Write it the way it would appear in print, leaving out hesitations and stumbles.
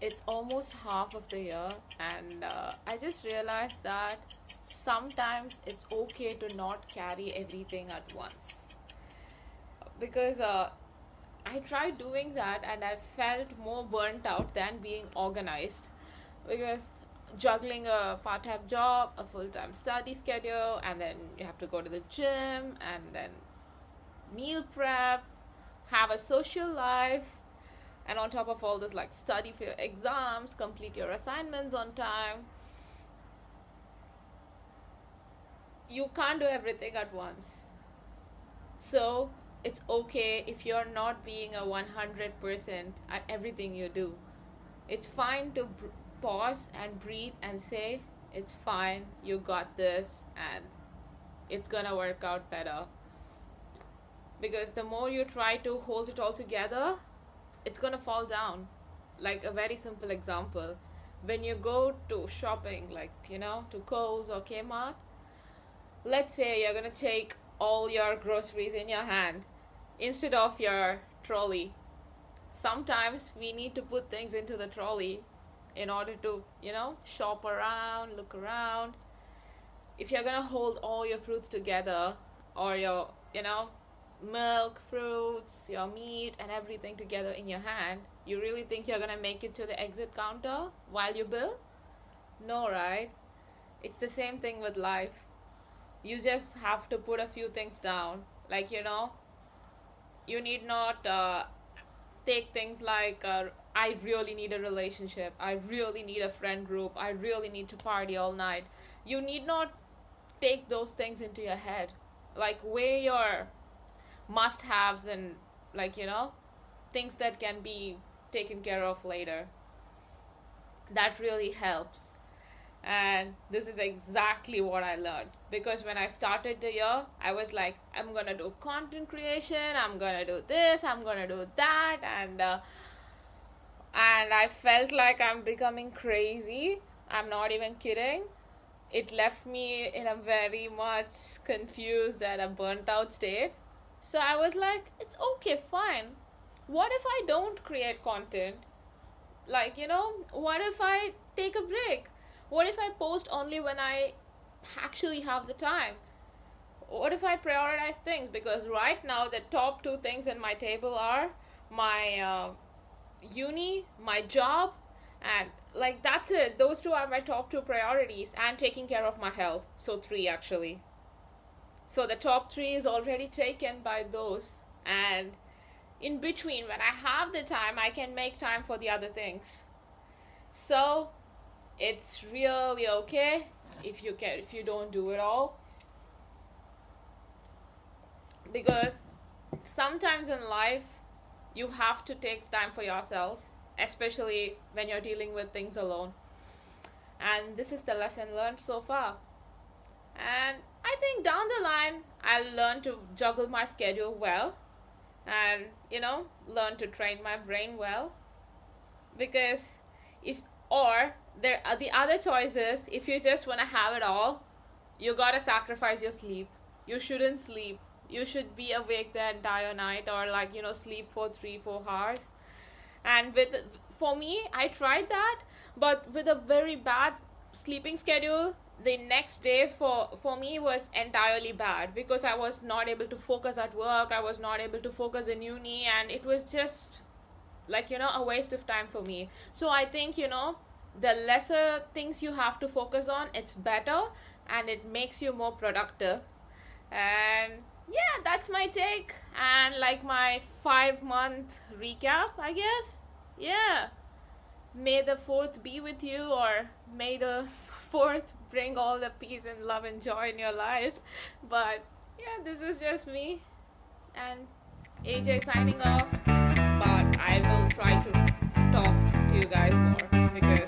It's almost half of the year, and I just realized that sometimes it's okay to not carry everything at once. Because I tried doing that and I felt more burnt out than being organized. Because juggling a part time job, a full time study schedule, and then you have to go to the gym, and then meal prep, have a social life, and on top of all this, like study for your exams, complete your assignments on time. You can't do everything at once. So it's okay if you're not being a 100% at everything you do. It's fine to pause and breathe and say, it's fine, you got this, and it's gonna work out better. Because the more you try to hold it all together, it's gonna fall down. Like a very simple example, when you go to shopping, like, to Kohl's or Kmart, let's say you're gonna take all your groceries in your hand instead of your trolley. Sometimes we need to put things into the trolley in order to, shop around, look around. If you're gonna hold all your fruits together, or your, milk, fruits, your meat, and everything together in your hand, you really think you're gonna make it to the exit counter while you bill? No, right? It's the same thing with life. You just have to put a few things down. Like, you need not take things like, I really need a relationship, I really need a friend group, I really need to party all night. You need not take those things into your head. Like, weigh your must-haves and, like, things that can be taken care of later. That really helps. And this is exactly what I learned, because when I started the year, I was like, I'm gonna do content creation, I'm gonna do this, I'm gonna do that, and I felt like I'm becoming crazy. I'm not even kidding. It left me in a very much confused and a burnt out state. So I was like, it's okay, fine. What if I don't create content? Like, what if I take a break? What if I post only when I actually have the time? What if I prioritize things? Because right now, the top two things in my table are my uni, my job, and like that's it. Those two are my top two priorities, and taking care of my health. So three, actually. So the top three is already taken by those. And in between, when I have the time, I can make time for the other things. So it's really okay if you don't do it all, because sometimes in life you have to take time for yourselves, especially when you're dealing with things alone. And this is the lesson learned so far. And I think down the line I'll learn to juggle my schedule well, and learn to train my brain well. Because if or there are the other choices, if you just want to have it all, you gotta sacrifice your sleep. You shouldn't sleep. You should be awake the entire night, or like, sleep for 3-4 hours. And for me, I tried that, but with a very bad sleeping schedule, the next day for me was entirely bad, because I was not able to focus at work, I was not able to focus in uni, and it was just like, a waste of time for me. So I think, the lesser things you have to focus on, it's better, and it makes you more productive. And yeah, that's my take, and like my 5-month recap, I guess. Yeah, may the 4th be with you, or may the 4th bring all the peace and love and joy in your life. But yeah, this is just me, and AJ signing off. But I will try to talk to you guys more, because